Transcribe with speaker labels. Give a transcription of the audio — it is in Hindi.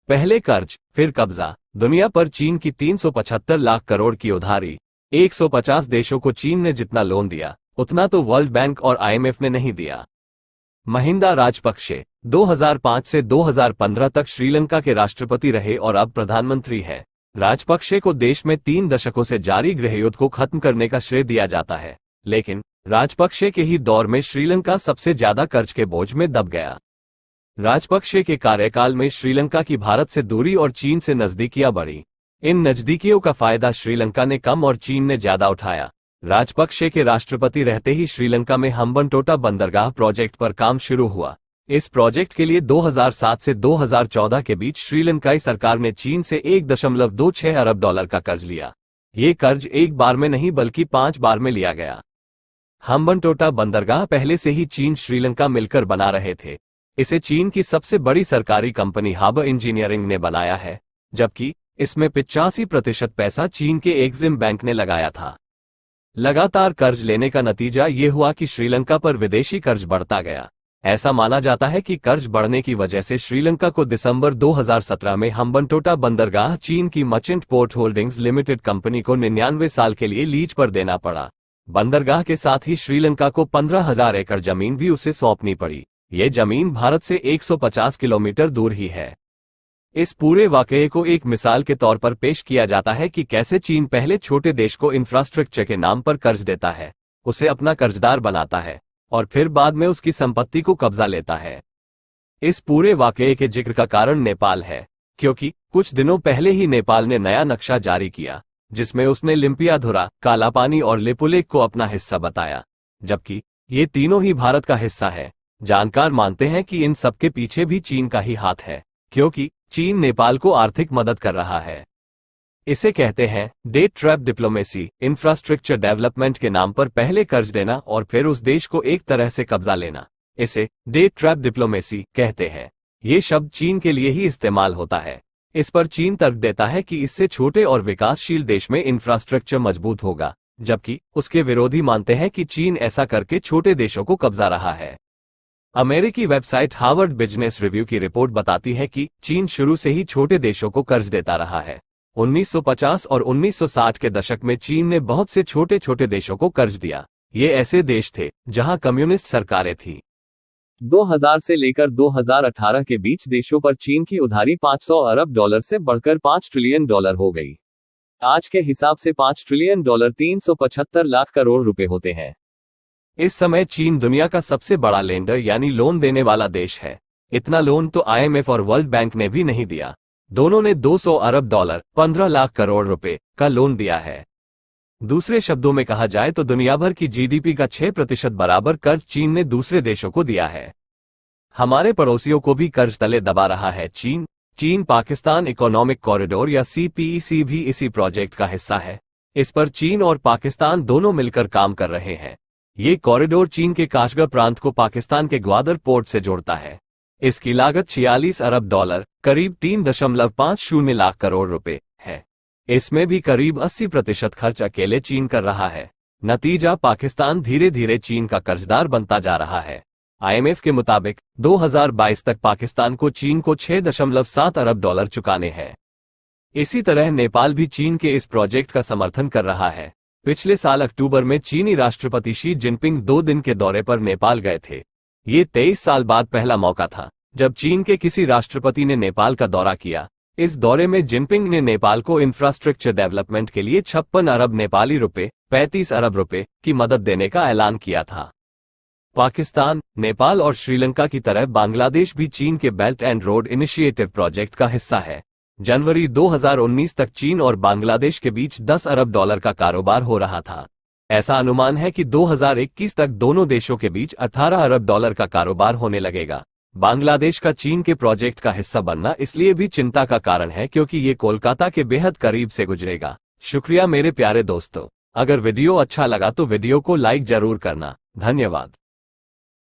Speaker 1: पहले कर्ज, फिर कब्जा। दुनिया पर चीन की 375 लाख करोड़ की उधारी। 150 देशों को चीन ने जितना लोन दिया, उतना तो वर्ल्ड बैंक और आईएमएफ ने नहीं दिया। महिंदा राजपक्षे 2005 से 2015 तक श्रीलंका के राष्ट्रपति रहे और अब प्रधानमंत्री हैं। राजपक्षे को देश में 3 दशकों से जारी गृहयुद्ध को खत्म करने का श्रेय दिया जाता है, लेकिन राजपक्षे के ही दौर में श्रीलंका सबसे ज्यादा कर्ज के बोझ में दब गया। राजपक्षे के कार्यकाल में श्रीलंका की भारत से दूरी और चीन से नजदीकियां बढ़ी। इन नजदीकियों का फायदा श्रीलंका ने कम और चीन ने ज्यादा उठाया। राजपक्षे के राष्ट्रपति रहते ही श्रीलंका में हम्बनटोटा बंदरगाह प्रोजेक्ट पर काम शुरू हुआ। इस प्रोजेक्ट के लिए 2007 से 2014 के बीच श्रीलंकाई सरकार ने चीन से 1.26 अरब डॉलर का कर्ज लिया। ये कर्ज एक बार में नहीं बल्कि 5 बार में लिया गया। हम्बनटोटा बंदरगाह पहले से ही चीन श्रीलंका मिलकर बना रहे थे। इसे चीन की सबसे बड़ी सरकारी कंपनी हार्बर इंजीनियरिंग ने बनाया है, जबकि इसमें 85% पैसा चीन के एक्सिम बैंक ने लगाया था। लगातार कर्ज लेने का नतीजा ये हुआ कि श्रीलंका पर विदेशी कर्ज बढ़ता गया। ऐसा माना जाता है कि कर्ज बढ़ने की वजह से श्रीलंका को दिसंबर 2017 में हम्बनटोटा बंदरगाह चीन की merchant port holdings limited company को 99 साल के लिए लीज पर देना पड़ा। बंदरगाह के साथ ही श्रीलंका को 15,000 एकड़ जमीन भी उसे सौंपनी पड़ी। ये जमीन भारत से 150 किलोमीटर दूर ही है। इस पूरे वाकये को एक मिसाल के तौर पर पेश किया जाता है कि कैसे चीन पहले छोटे देश को इंफ्रास्ट्रक्चर के नाम पर कर्ज देता है, उसे अपना कर्जदार बनाता है और फिर बाद में उसकी संपत्ति को कब्जा लेता है। इस पूरे वाकये के जिक्र का कारण नेपाल है, क्योंकि कुछ दिनों पहले ही नेपाल ने नया नक्शा जारी किया, जिसमें उसने लिम्पियाधुरा, कालापानी और लिपुलेख को अपना हिस्सा बताया, जबकि ये तीनों ही भारत का हिस्सा है। जानकार मानते हैं कि इन सबके पीछे भी चीन का ही हाथ है, क्योंकि चीन नेपाल को आर्थिक मदद कर रहा है। इसे कहते हैं debt trap diplomacy. Infrastructure development के नाम पर पहले कर्ज देना और फिर उस देश को एक तरह से कब्जा लेना, इसे डेट ट्रैप डिप्लोमेसी कहते हैं। ये शब्द चीन के लिए ही इस्तेमाल होता है। इस पर चीन तर्क देता है कि इससे छोटे और विकासशील देश में इंफ्रास्ट्रक्चर मजबूत होगा, जबकि उसके विरोधी मानते हैं कि चीन ऐसा करके छोटे देशों को कब्जा रहा है। अमेरिकी वेबसाइट हार्वर्ड बिजनेस रिव्यू की रिपोर्ट बताती है कि चीन शुरू से ही छोटे देशों को कर्ज देता रहा है। 1950 और 1960 के दशक में चीन ने बहुत से छोटे छोटे देशों को कर्ज दिया। ये ऐसे देश थे जहां कम्युनिस्ट सरकारें थीं। 2000 से लेकर 2018 के बीच देशों पर चीन की उधारी 500 अरब डॉलर से बढ़कर 5 ट्रिलियन डॉलर हो गई। आज के हिसाब से 5 ट्रिलियन डॉलर 375 लाख करोड़ रुपए होते हैं। इस समय चीन दुनिया का सबसे बड़ा लेंडर यानी लोन देने वाला देश है। इतना लोन तो आईएमएफ और वर्ल्ड बैंक ने भी नहीं दिया। दोनों ने 200 अरब डॉलर 15 लाख करोड़ रुपए का लोन दिया है। दूसरे शब्दों में कहा जाए तो दुनिया भर की जीडीपी का 6% बराबर कर्ज चीन ने दूसरे देशों को दिया है। हमारे पड़ोसियों को भी कर्ज तले दबा रहा है चीन पाकिस्तान इकोनॉमिक कॉरिडोर या सीपीईसी भी इसी प्रोजेक्ट का हिस्सा है। इस पर चीन और पाकिस्तान दोनों मिलकर काम कर रहे हैं। ये कॉरिडोर चीन के काशगर प्रांत को पाकिस्तान के ग्वादर पोर्ट से जोड़ता है। इसकी लागत 46 अरब डॉलर करीब 3.50 लाख करोड़ रुपए है। इसमें भी करीब 80% खर्च अकेले चीन कर रहा है। नतीजा पाकिस्तान धीरे धीरे चीन का कर्जदार बनता जा रहा है। आईएमएफ के मुताबिक 2022 तक पाकिस्तान को चीन को 6.7 अरब डॉलर चुकाने हैं। इसी तरह नेपाल भी चीन के इस प्रोजेक्ट का समर्थन कर रहा है। पिछले साल अक्टूबर में चीनी राष्ट्रपति शी जिनपिंग 2 दिन के दौरे पर नेपाल गए थे। ये 23 साल बाद पहला मौका था जब चीन के किसी राष्ट्रपति ने नेपाल का दौरा किया। इस दौरे में जिनपिंग ने नेपाल को इंफ्रास्ट्रक्चर डेवलपमेंट के लिए 56 अरब नेपाली रुपए 35 अरब रुपए की मदद देने का ऐलान किया था। पाकिस्तान, नेपाल और श्रीलंका की तरह बांग्लादेश भी चीन के belt and road initiative project का हिस्सा है। जनवरी 2019 तक चीन और बांग्लादेश के बीच 10 अरब डॉलर का कारोबार हो रहा था। ऐसा अनुमान है कि 2021 तक दोनों देशों के बीच 18 अरब डॉलर का कारोबार होने लगेगा। बांग्लादेश का चीन के प्रोजेक्ट का हिस्सा बनना इसलिए भी चिंता का कारण है क्योंकि ये कोलकाता के बेहद करीब से गुजरेगा। शुक्रिया मेरे प्यारे दोस्तों। अगर वीडियो अच्छा लगा तो वीडियो को लाइक जरूर करना। धन्यवाद।